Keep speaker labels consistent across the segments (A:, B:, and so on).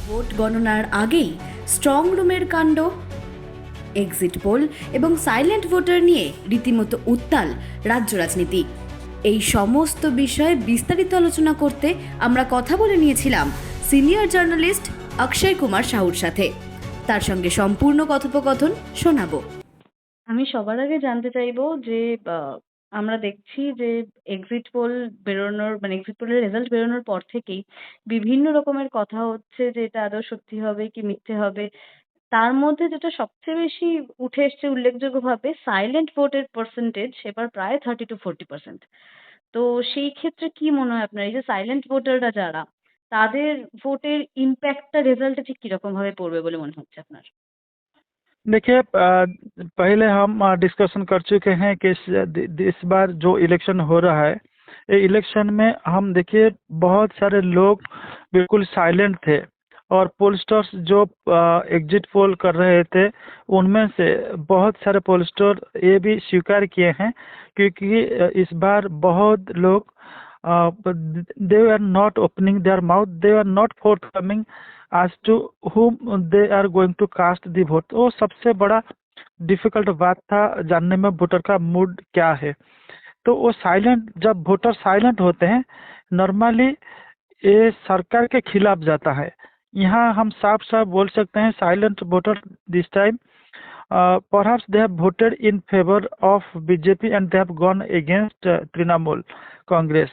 A: Vote গণনার আগেই strong রুমের কাণ্ড, এক্সিট পোল এবং সাইলেন্ট ভোটার নিয়ে রীতিমতো উত্তাল রাজ্য রাজনীতি। এই সমস্ত বিষয়ে বিস্তারিত আলোচনা করতে আমরা কথা বলে নিয়েছিলাম সিনিয়র জার্নালিস্ট অক্ষয় কুমার সাহুর সাথে। তার সঙ্গে সম্পূর্ণ কথোপকথন শোনাবো। আমি সবার আগে জানতে চাইবো যে আমরা দেখছি যে এক্সিট পোল বেরোনোর মানে এক্সিট পোলের রেজাল্ট বেরোনোর পর থেকেই বিভিন্ন রকমের কথা হচ্ছে যে এটা আদৌ সত্যি হবে কি মিথ্যে হবে। তার মধ্যে যেটা সবচেয়ে বেশি উঠে এসছে উল্লেখযোগ্যভাবে সাইলেন্ট ভোটের পার্সেন্টেজ এবার প্রায় 30-40%। তো সেই ক্ষেত্রে কি মনে হয় আপনার এই যে সাইলেন্ট ভোটাররা যারা তাদের ভোটের ইম্প্যাক্টটা রেজাল্টে ঠিক কিরকম ভাবে পড়বে বলে মনে হচ্ছে আপনার?
B: देखिए पहले हम डिस्कशन कर चुके हैं कि इस बार जो इलेक्शन हो रहा है, ये इलेक्शन में हम देखिए बहुत सारे लोग बिल्कुल साइलेंट थे और पोलस्टर्स जो एग्जिट पोल कर रहे थे उनमें से बहुत सारे पोलस्टर ये भी स्वीकार किए हैं क्योंकि इस बार बहुत लोग they are not opening their mouth, they are not forth as to whom they are going to cast the vote। वो सबसे बड़ा डिफिकल्ट बात था जानने में वोटर का मूड क्या है। तो वो साइलेंट, जब वोटर साइलेंट होते हैं नॉर्मली ये सरकार के खिलाफ जाता है। यहाँ हम साफ साफ बोल सकते हैं silent voter this time perhaps they have voted in favor of BJP and they have gone against Trinamool Congress.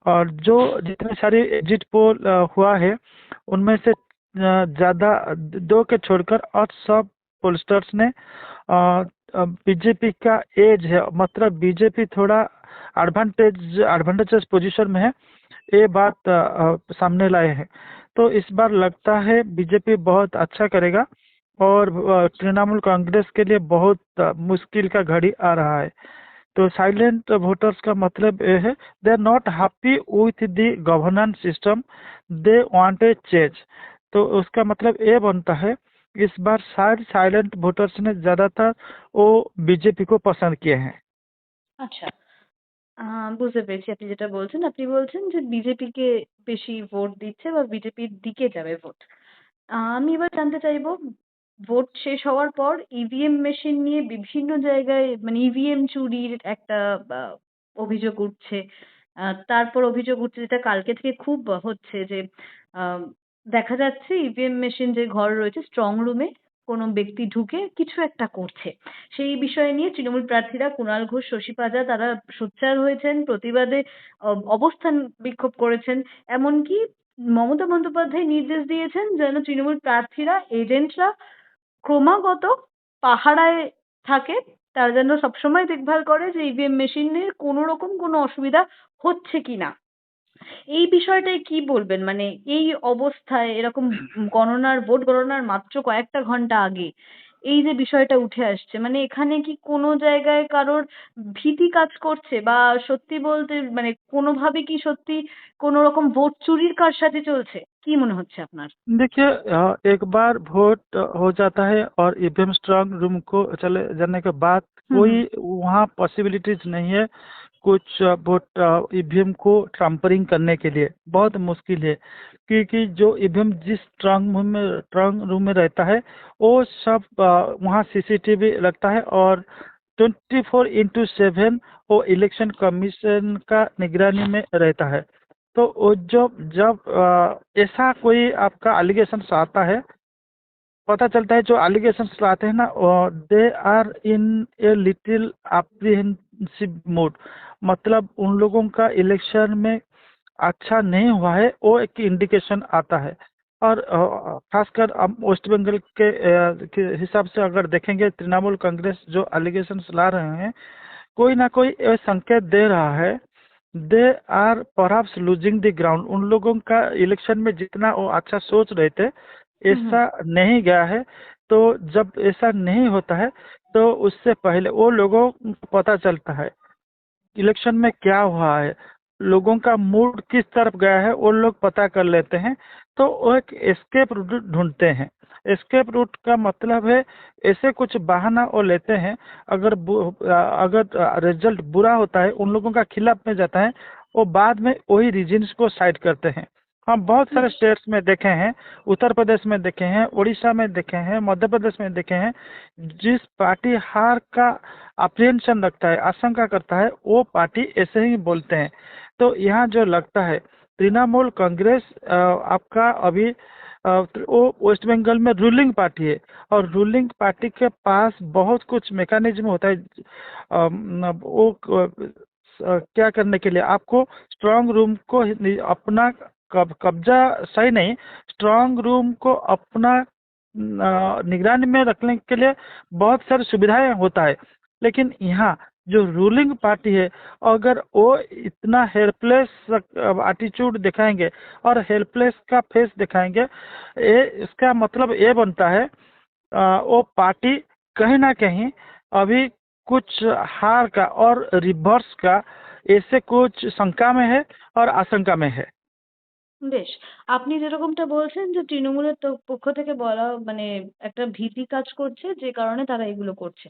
B: और जो जितने सारे एग्जिट पोल हुआ है उनमें से ज़्यादा दो के छोड़कर और सब पोलस्टर्स ने बीजेपी का एज है, मतलब बीजेपी थोड़ा एडवांटेजेस पोजीशन में है, ये बात सामने लाए हैं। तो इस बार लगता है बीजेपी बहुत अच्छा करेगा और तृणमूल कांग्रेस के लिए बहुत मुश्किल का घड़ी आ रहा है। तो साइलेंट वोटर्स का मतलब ये है they are not happy with the governance system, they want a change. तो उसका मतलब ये बनता है इस बार शायद साइलेंट वोटर्स ने ज़्यादातर वो बीजेपी को पसंद किए हैं।
A: আচ্ছা, বুঝতে পেরেছি আপনি যেটা বলছেন। আপনি বলছেন যে বিজেপিকে বেশি ভোট দিচ্ছে বা বিজেপির দিকে যাবে ভোট। আমি এবার জানতে চাইবো ভোট শেষ হওয়ার পর ইভিএম মেশিন নিয়ে বিভিন্ন জায়গায় মানে ইভিএম চুরির একটা আ অভিযোগ উঠছে। তারপর অভিযোগ উঠছে যেটা কালকে থেকে খুব হচ্ছে যে আ দেখা যাচ্ছে ইভিএম মেশিন যে ঘর রয়েছে স্ট্রং রুমে কোনো ব্যক্তি ঢুকে কিছু একটা করছে। সেই বিষয় নিয়ে তৃণমূল প্রার্থীরা কুণাল ঘোষ, শশী পাজা তারা সোচ্চার হয়েছেন, প্রতিবাদে অবস্থান বিক্ষোভ করেছেন। এমনকি মমতা বন্দ্যোপাধ্যায় নির্দেশ দিয়েছেন যেন তৃণমূল প্রার্থীরা, এজেন্টরা ক্রমাগত পাহারায় থাকে। তারা যেন সবসময় দেখভাল করে যে ইভিএম মেশিনের কোনো রকম কোনো অসুবিধা হচ্ছে কিনা। এই বিষয়টায় কি বলবেন? মানে এই অবস্থায় এরকম ভোট গণনার মাত্র কয়েকটা ঘন্টা আগে এই যে বিষয়টা উঠে আসছে, মানে এখানে কি কোনো জায়গায় কারোর ভীতি কাজ করছে? বা সত্যি বলতে মানে কোনোভাবে কি সত্যি কোনো রকম ভোট চুরির কারসাজি চলছে? কি মনে হচ্ছে আপনার?
B: देखिए एक बार वोट हो जाता है और ईवीएम स्ट्रांग रूम को चले जाने के बाद
A: হুম, হুম।
B: कोई वहाँ पॉसिबिलिटीज नहीं है कुछ वोट ईवीएम को ट्रम्परिंग करने के लिए बहुत मुश्किल है क्योंकि जो ईवीएम जिस स्ट्रांग रूम में रहता है वो सब वहाँ सीसीटीवी लगता है और 24/7 वो इलेक्शन कमीशन का निगरानी में रहता है। तो वो जब जब ऐसा कोई आपका एलिगेशंस आता है, पता चलता है जो एलिगेशंस आते हैं ना they are in a little apprehensive mood, मतलब उन लोगों का इलेक्शन में अच्छा नहीं हुआ है वो एक इंडिकेशन आता है। और खासकर हम वेस्ट बंगाल के हिसाब से अगर देखेंगे तृणमूल कांग्रेस जो एलिगेशंस ला रहे हैं कोई ना कोई ये संकेत दे रहा है they are perhaps losing the ground. उन लोगों का इलेक्शन में जितना वो अच्छा सोच रहे थे
A: হুম, হুম।
B: ऐसा नहीं गया है। तो जब ऐसा नहीं होता है तो उससे पहले वो लोगों को पता चलता है इलेक्शन में क्या हुआ है, लोगों का मूड किस तरफ गया है वो लोग पता कर लेते हैं। तो वो एक एस्केप रूट ढूंढते हैं। एस्केप रूट का मतलब है ऐसे कुछ बहाना वो लेते हैं अगर रिजल्ट बुरा होता है उन लोगों का खिलाफ में जाता है वो बाद में वही रीजन्स को साइड करते हैं। हम बहुत सारे स्टेट्स में देखे हैं, उत्तर प्रदेश में देखे हैं, उड़ीसा में देखे हैं, मध्य प्रदेश में देखे हैं। जिस पार्टी हार का अप्रिहेंशन रखता है, आशंका करता है, वो पार्टी ऐसे ही बोलते हैं। तो यहाँ जो लगता है तृणमूल कांग्रेस आपका अभी वो वेस्ट बंगाल में रूलिंग पार्टी है, और रूलिंग पार्टी के पास बहुत कुछ मैकेनिज्म होता है। वो क्या करने के लिए आपको स्ट्रांग रूम को अपना कब्जा सही नहीं, स्ट्रांग रूम को अपना निगरानी में रखने के लिए बहुत सारी सुविधाएं होता है। लेकिन यहाँ जो रूलिंग पार्टी है, अगर वो इतना हेल्पलेस एटीट्यूड दिखाएंगे और हेल्पलेस का फेस दिखाएंगे, ये इसका मतलब ये बनता है वो पार्टी कहीं ना कहीं अभी कुछ हार का और रिवर्स का ऐसे कुछ शंका में है और आशंका में है।
A: বেশ। আপনি যেরকমটা বলছেন যে তৃণমূলের পক্ষ থেকে বলা মানে একটা ভীতি কাজ করছে যে কারণে তারা এগুলো করছে।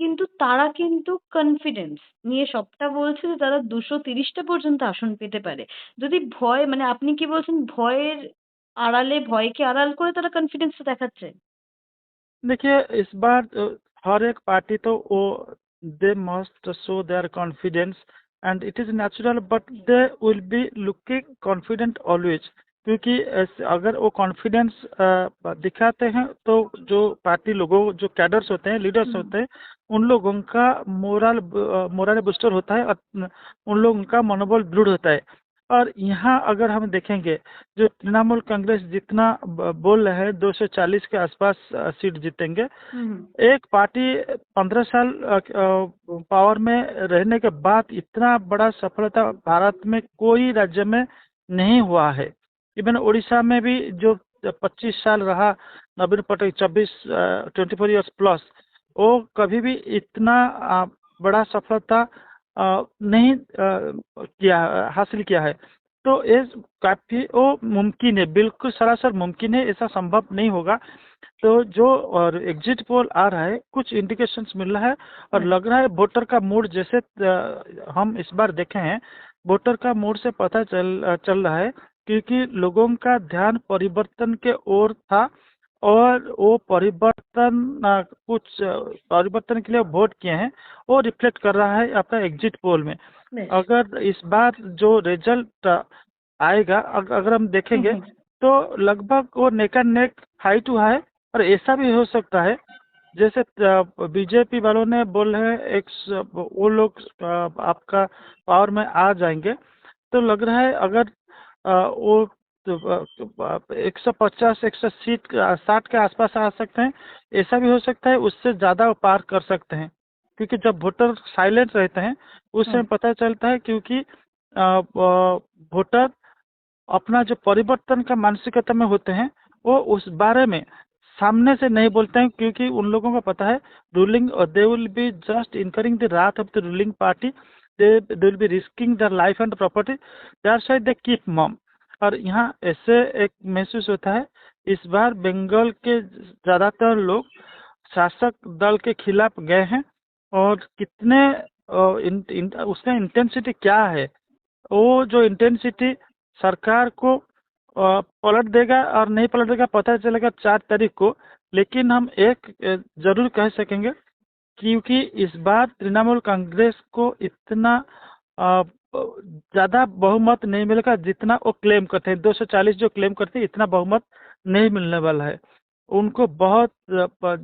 A: কিন্তু তারা কিন্তু কনফিডেন্স নিয়ে সবটা বলছে যে তারা 230টা পর্যন্ত আসন পেতে পারে। যদি ভয় মানে আপনি কি বলছেন ভয়ের আড়ালে ভয়কে আড়াল করে তারা কনফিডেন্সটা দেখাচ্ছে?
B: देखिए इस बार हर एक पार्टी तो वो they must show their confidence and it is natural, but they will be looking confident always. क्योंकि अगर वो कॉन्फिडेंस दिखाते हैं तो जो पार्टी लोगों, जो कैडर्स होते हैं, लीडर्स होते हैं, उन लोगों का मोरल बूस्टर होता है और उन लोगों का मनोबल दृढ़ होता है। और यहाँ अगर हम देखेंगे जो तृणमूल कांग्रेस जितना बोल रहे हैं 240 के आसपास सीट जीतेंगे। एक पार्टी 15 साल पावर में रहने के बाद इतना बड़ा सफलता भारत में कोई राज्य में नहीं हुआ है। इवन उड़ीसा में भी जो 25 साल रहा नवीन पटनायक, 24 ईयर्स प्लस, वो कभी भी इतना बड़ा सफलता नहीं किया, हासिल किया है। तो ये काफी वो मुमकिन है, बिल्कुल सरासर मुमकिन है, ऐसा संभव नहीं होगा। तो जो और एग्जिट पोल आ रहा है, कुछ इंडिकेशंस मिल रहा है और लग रहा है वोटर का मूड जैसे हम इस बार देखे हैं, वोटर का मूड से पता चल रहा है, क्योंकि लोगों का ध्यान परिवर्तन के ओर था और वो परिवर्तन कुछ परिवर्तन के लिए वोट किए हैं, वो रिफ्लेक्ट कर रहा है आपका एग्जिट पोल में। अगर इस बार जो रिजल्ट आएगा, अगर हम देखेंगे तो लगभग वो neck and neck, high to high. और ऐसा भी हो सकता है जैसे बीजेपी वालों ने बोल रहे हैं वो लोग आपका पावर में आ जाएंगे, तो लग रहा है अगर वो 150 160 के आसपास आ सकते हैं। ऐसा भी हो सकता है उससे ज़्यादा वो पार कर सकते हैं, क्योंकि जब वोटर साइलेंट रहते हैं उस समय पता चलता है, क्योंकि वोटर अपना जो परिवर्तन का मानसिकता में होते हैं वो उस बारे में सामने से नहीं बोलते हैं, क्योंकि उन लोगों को पता है ruling, they will be just incurring the wrath of the ruling party, they will be risking their life and property, that's why they keep mum. और यहाँ ऐसे एक महसूस होता है इस बार बंगाल के ज़्यादातर लोग शासक दल के खिलाफ गए हैं, और कितने उसका इंटेंसिटी क्या है, वो जो इंटेंसिटी सरकार को पलट देगा और नहीं पलट देगा पता चलेगा 4 तारीख को। लेकिन हम एक जरूर कह सकेंगे, क्योंकि इस बार तृणमूल कांग्रेस को इतना ज़्यादा बहुमत नहीं मिलेगा जितना वो क्लेम करते हैं। 240 जो क्लेम करते हैं, इतना बहुमत नहीं मिलने वाला है उनको। बहुत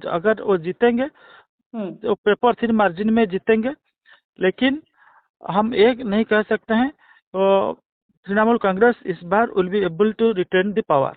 B: अगर वो जीतेंगे तो पेपर थिन मार्जिन में जीतेंगे। लेकिन हम एक नहीं कह सकते हैं, तृणमूल कांग्रेस इस बार will be able to retain the power.